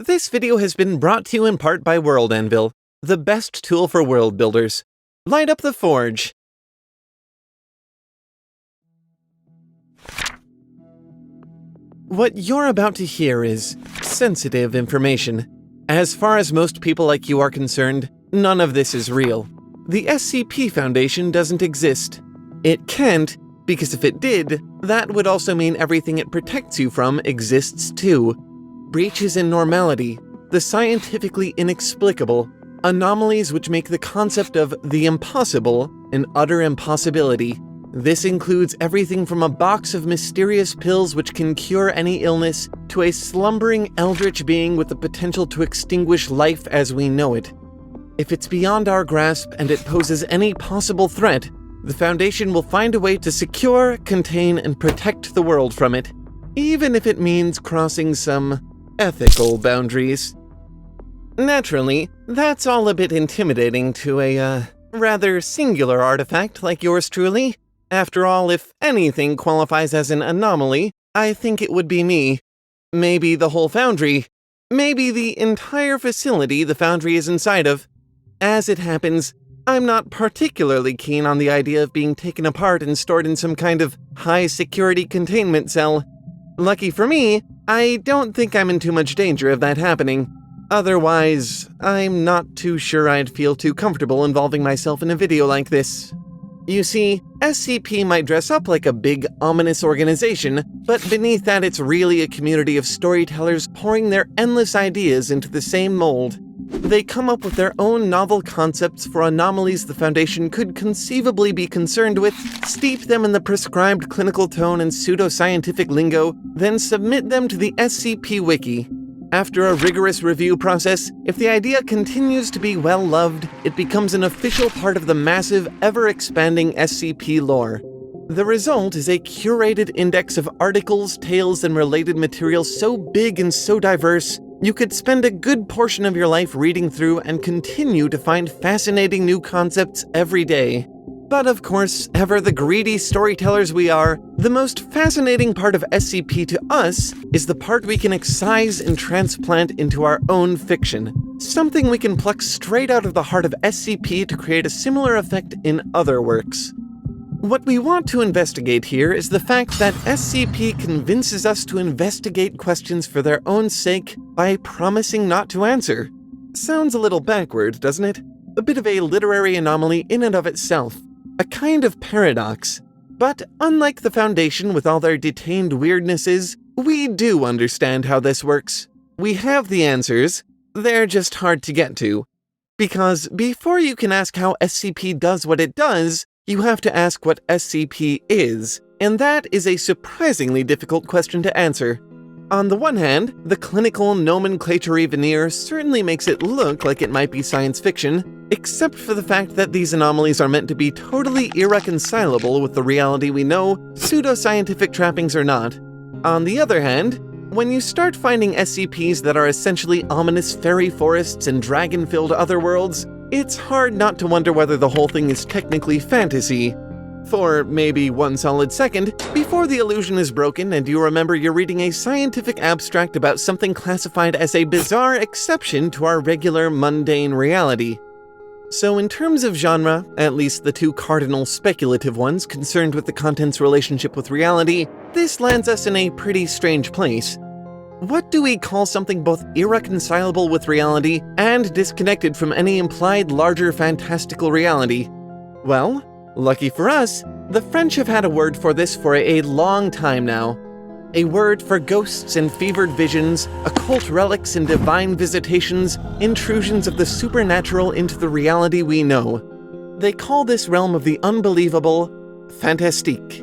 This video has been brought to you in part by World Anvil, the best tool for world builders. Light up the forge. What you're about to hear is sensitive information. As far as most people like you are concerned, none of this is real. The SCP Foundation doesn't exist. It can't, because if it did, that would also mean everything it protects you from exists too. Breaches in normality, the scientifically inexplicable, anomalies which make the concept of the impossible an utter impossibility. This includes everything from a box of mysterious pills which can cure any illness to a slumbering eldritch being with the potential to extinguish life as we know it. If it's beyond our grasp and it poses any possible threat, the Foundation will find a way to secure, contain, and protect the world from it, even if it means crossing some ethical boundaries. Naturally, that's all a bit intimidating to a, rather singular artifact like yours truly. After all, if anything qualifies as an anomaly, I think it would be me. Maybe the whole Foundry. Maybe the entire facility the Foundry is inside of. As it happens, I'm not particularly keen on the idea of being taken apart and stored in some kind of high-security containment cell. Lucky for me, I don't think I'm in too much danger of that happening. Otherwise, I'm not too sure I'd feel too comfortable involving myself in a video like this. You see, SCP might dress up like a big, ominous organization, but beneath that it's really a community of storytellers pouring their endless ideas into the same mold. They come up with their own novel concepts for anomalies the Foundation could conceivably be concerned with, steep them in the prescribed clinical tone and pseudoscientific lingo, then submit them to the SCP Wiki. After a rigorous review process, if the idea continues to be well-loved, it becomes an official part of the massive, ever-expanding SCP lore. The result is a curated index of articles, tales, and related materials so big and so diverse, you could spend a good portion of your life reading through and continue to find fascinating new concepts every day. But of course, ever the greedy storytellers we are, the most fascinating part of SCP to us is the part we can excise and transplant into our own fiction. Something we can pluck straight out of the heart of SCP to create a similar effect in other works. What we want to investigate here is the fact that SCP convinces us to investigate questions for their own sake by promising not to answer. Sounds a little backward, doesn't it? A bit of a literary anomaly in and of itself. A kind of paradox. But unlike the Foundation with all their detained weirdnesses, we do understand how this works. We have the answers. They're just hard to get to. Because before you can ask how SCP does what it does, you have to ask what SCP is, and that is a surprisingly difficult question to answer. On the one hand, the clinical nomenclature veneer certainly makes it look like it might be science fiction, except for the fact that these anomalies are meant to be totally irreconcilable with the reality we know, pseudoscientific trappings or not. On the other hand, when you start finding SCPs that are essentially ominous fairy forests and dragon-filled otherworlds, it's hard not to wonder whether the whole thing is technically fantasy. For maybe one solid second, before the illusion is broken and you remember you're reading a scientific abstract about something classified as a bizarre exception to our regular mundane reality. So in terms of genre, at least the two cardinal speculative ones concerned with the content's relationship with reality, this lands us in a pretty strange place. What do we call something both irreconcilable with reality and disconnected from any implied larger fantastical reality? Well, lucky for us, the French have had a word for this for a long time now. A word for ghosts and fevered visions, occult relics and divine visitations, intrusions of the supernatural into the reality we know. They call this realm of the unbelievable fantastique.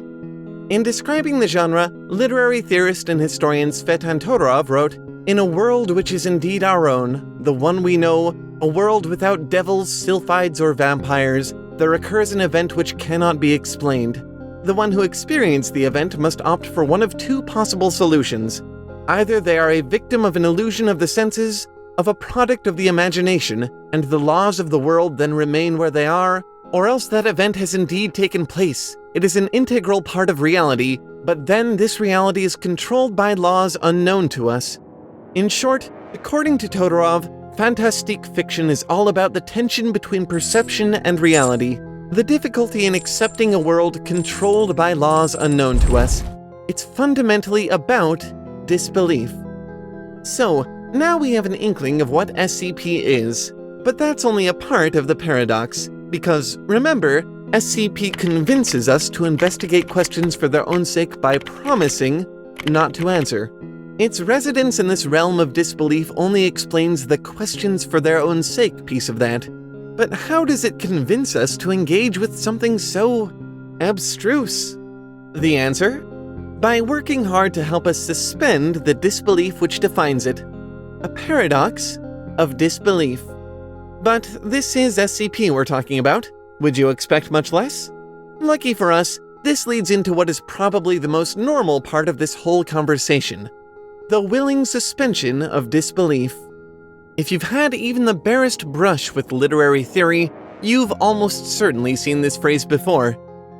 In describing the genre, literary theorist and historian Svetan Todorov wrote, "In a world which is indeed our own, the one we know, a world without devils, sylphides, or vampires, there occurs an event which cannot be explained. The one who experienced the event must opt for one of two possible solutions. Either they are a victim of an illusion of the senses, of a product of the imagination, and the laws of the world then remain where they are, or else that event has indeed taken place. It is an integral part of reality, but then this reality is controlled by laws unknown to us. In short, According to Todorov, fantastique fiction is all about the tension between perception and reality, the difficulty in accepting a world controlled by laws unknown to us. It's fundamentally about disbelief. So, now we have an inkling of what SCP is, but that's only a part of the paradox, because, remember, SCP convinces us to investigate questions for their own sake by promising not to answer. Its residence in this realm of disbelief only explains the questions for their own sake piece of that. But how does it convince us to engage with something so abstruse? The answer? By working hard to help us suspend the disbelief which defines it. A paradox of disbelief. But this is SCP we're talking about. Would you expect much less? Lucky for us, this leads into what is probably the most normal part of this whole conversation. The willing suspension of disbelief. If you've had even the barest brush with literary theory, you've almost certainly seen this phrase before.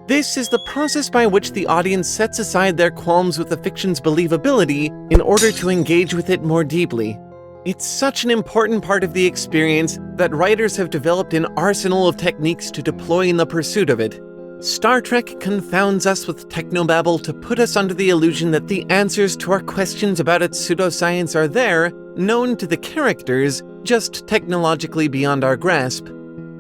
This is the process by which the audience sets aside their qualms with the fiction's believability in order to engage with it more deeply. It's such an important part of the experience that writers have developed an arsenal of techniques to deploy in the pursuit of it. Star Trek confounds us with technobabble to put us under the illusion that the answers to our questions about its pseudoscience are there, known to the characters, just technologically beyond our grasp.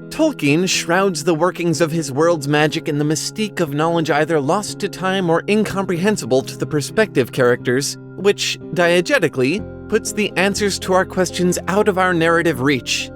Tolkien shrouds the workings of his world's magic in the mystique of knowledge either lost to time or incomprehensible to the perspective characters, which, diegetically, puts the answers to our questions out of our narrative reach.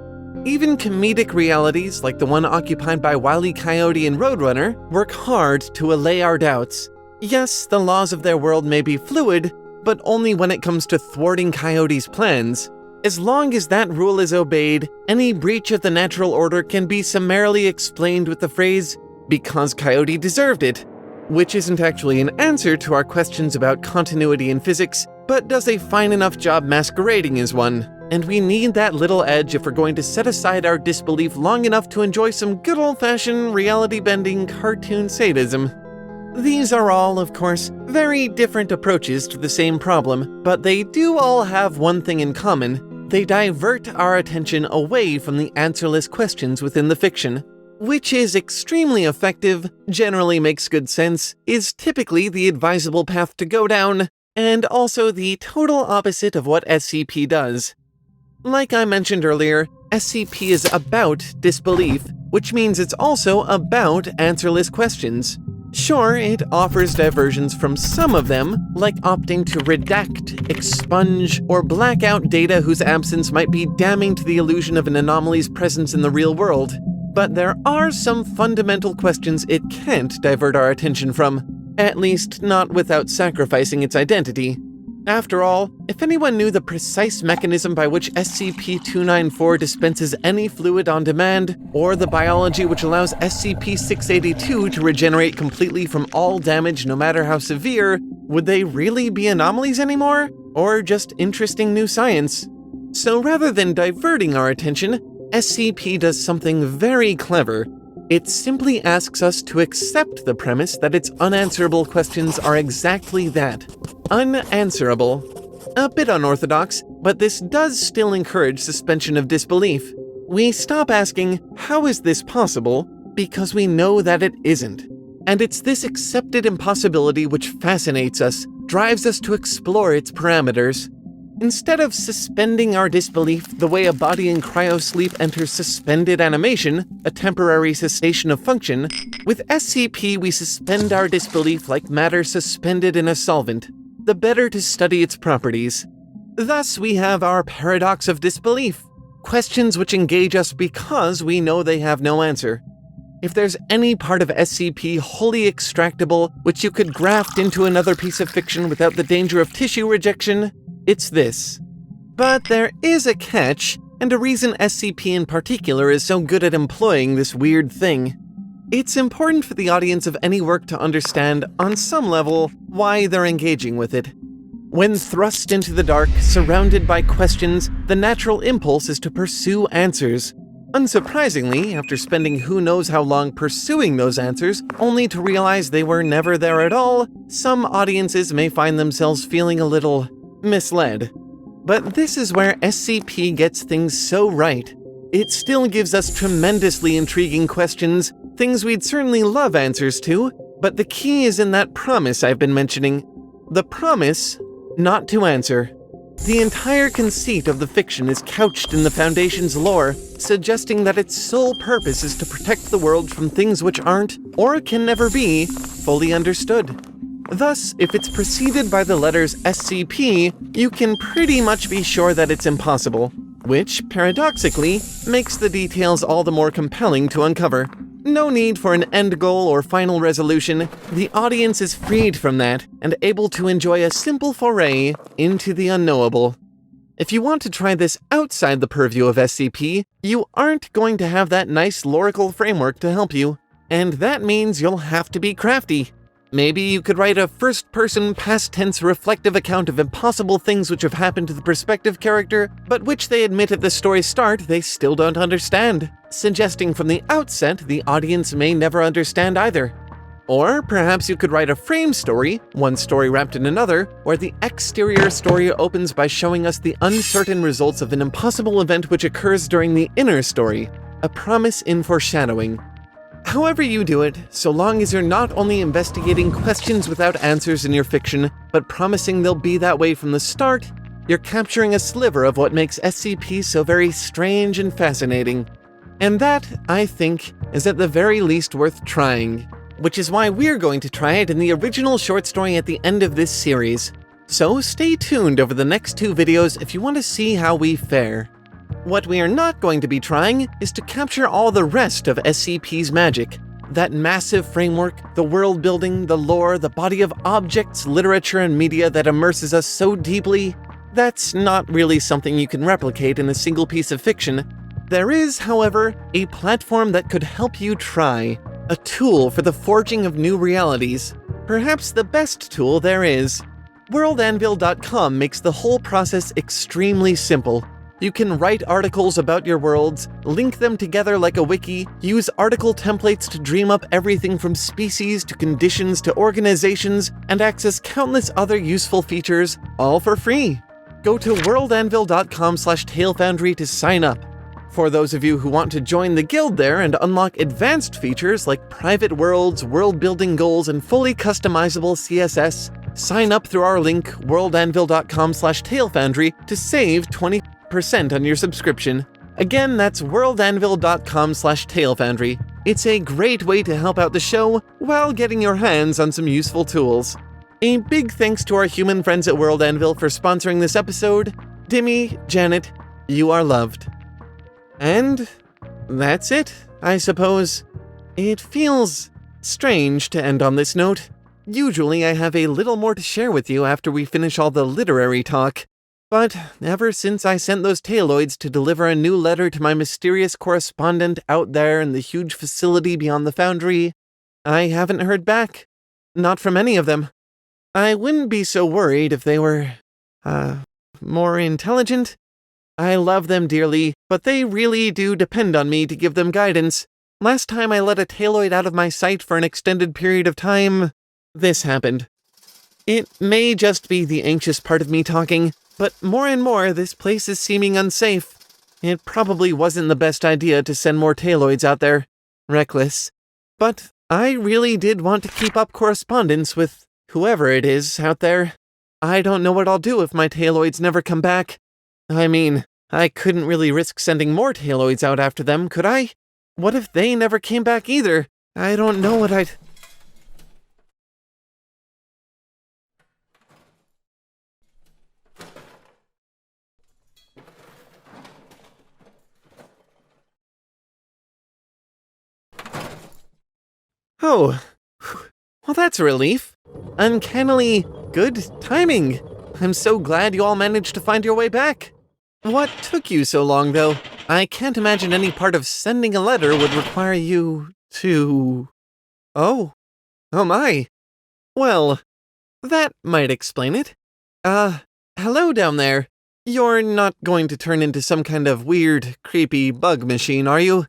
Even comedic realities, like the one occupied by Wile E. Coyote in Roadrunner, work hard to allay our doubts. Yes, the laws of their world may be fluid, but only when it comes to thwarting Coyote's plans. As long as that rule is obeyed, any breach of the natural order can be summarily explained with the phrase, "because Coyote deserved it," which isn't actually an answer to our questions about continuity in physics, but does a fine enough job masquerading as one. And we need that little edge if we're going to set aside our disbelief long enough to enjoy some good old-fashioned, reality-bending cartoon sadism. These are all, of course, very different approaches to the same problem, but they do all have one thing in common. They divert our attention away from the answerless questions within the fiction. Which is extremely effective, generally makes good sense, is typically the advisable path to go down, and also the total opposite of what SCP does. Like I mentioned earlier, SCP is about disbelief, which means it's also about answerless questions. Sure, it offers diversions from some of them, like opting to redact, expunge, or black out data whose absence might be damning to the illusion of an anomaly's presence in the real world. But there are some fundamental questions it can't divert our attention from, at least not without sacrificing its identity. After all, if anyone knew the precise mechanism by which SCP-294 dispenses any fluid on demand, or the biology which allows SCP-682 to regenerate completely from all damage no matter how severe, would they really be anomalies anymore? Or just interesting new science? So rather than diverting our attention, SCP does something very clever. It simply asks us to accept the premise that its unanswerable questions are exactly that. Unanswerable. A bit unorthodox, but this does still encourage suspension of disbelief. We stop asking, how is this possible, because we know that it isn't. And it's this accepted impossibility which fascinates us, drives us to explore its parameters. Instead of suspending our disbelief the way a body in cryosleep enters suspended animation, a temporary cessation of function, with SCP we suspend our disbelief like matter suspended in a solvent, the better to study its properties. Thus we have our paradox of disbelief, questions which engage us because we know they have no answer. If there's any part of SCP wholly extractable which you could graft into another piece of fiction without the danger of tissue rejection, it's this. But there is a catch, and a reason SCP in particular is so good at employing this weird thing. It's important for the audience of any work to understand, on some level, why they're engaging with it. When thrust into the dark, surrounded by questions, the natural impulse is to pursue answers. Unsurprisingly, after spending who knows how long pursuing those answers, only to realize they were never there at all, some audiences may find themselves feeling a little misled. But this is where SCP gets things so right. It still gives us tremendously intriguing questions, things we'd certainly love answers to, but the key is in that promise I've been mentioning. The promise not to answer. The entire conceit of the fiction is couched in the Foundation's lore, suggesting that its sole purpose is to protect the world from things which aren't, or can never be, fully understood. Thus, if it's preceded by the letters SCP, you can pretty much be sure that it's impossible, which, paradoxically, makes the details all the more compelling to uncover. No need for an end goal or final resolution. The audience is freed from that and able to enjoy a simple foray into the unknowable. If you want to try this outside the purview of SCP, you aren't going to have that nice lorical framework to help you, and that means you'll have to be crafty. Maybe you could write a first-person, past-tense reflective account of impossible things which have happened to the perspective character, but which they admit at the story's start they still don't understand, suggesting from the outset the audience may never understand either. Or perhaps you could write a frame story, one story wrapped in another, where the exterior story opens by showing us the uncertain results of an impossible event which occurs during the inner story, a promise in foreshadowing. However you do it, so long as you're not only investigating questions without answers in your fiction, but promising they'll be that way from the start, you're capturing a sliver of what makes SCP so very strange and fascinating. And that, I think, is at the very least worth trying, which is why we're going to try it in the original short story at the end of this series. So stay tuned over the next 2 videos if you want to see how we fare. What we are not going to be trying is to capture all the rest of SCP's magic. That massive framework, the world building, the lore, the body of objects, literature, and media that immerses us so deeply, that's not really something you can replicate in a single piece of fiction. There is, however, a platform that could help you try, a tool for the forging of new realities. Perhaps the best tool there is. WorldAnvil.com makes the whole process extremely simple. You can write articles about your worlds, link them together like a wiki, use article templates to dream up everything from species to conditions to organizations, and access countless other useful features, all for free. Go to worldanvil.com/TALEFOUNDRY to sign up. For those of you who want to join the guild there and unlock advanced features like private worlds, world-building goals, and fully customizable CSS, sign up through our link worldanvil.com/TALEFOUNDRY to save 20% on your subscription. Again, that's worldanvil.com/TALEFOUNDRY. It's a great way to help out the show while getting your hands on some useful tools. A big thanks to our human friends at World Anvil for sponsoring this episode. Dimmy, Janet, you are loved. And that's it, I suppose. It feels strange to end on this note. Usually I have a little more to share with you after we finish all the literary talk. But ever since I sent those taloids to deliver a new letter to my mysterious correspondent out there in the huge facility beyond the Foundry, I haven't heard back. Not from any of them. I wouldn't be so worried if they were, more intelligent. I love them dearly, but they really do depend on me to give them guidance. Last time I let a taloid out of my sight for an extended period of time, this happened. It may just be the anxious part of me talking, but more and more this place is seeming unsafe. It probably wasn't the best idea to send more taloids out there. Reckless. But I really did want to keep up correspondence with whoever it is out there. I don't know what I'll do if my taloids never come back. I mean, I couldn't really risk sending more taloids out after them, could I? What if they never came back either? I don't know what I'd... Oh, well that's a relief. Uncannily good timing. I'm so glad you all managed to find your way back. What took you so long, though? I can't imagine any part of sending a letter would require you to... Oh my. Well, that might explain it. Hello down there. You're not going to turn into some kind of weird, creepy bug machine, are you?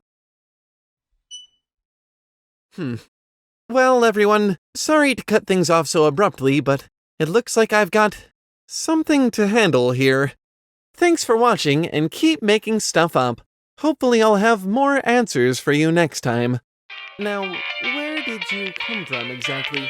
Well, everyone, sorry to cut things off so abruptly, but it looks like I've got something to handle here. Thanks for watching, and keep making stuff up. Hopefully I'll have more answers for you next time. Now, where did you come from exactly?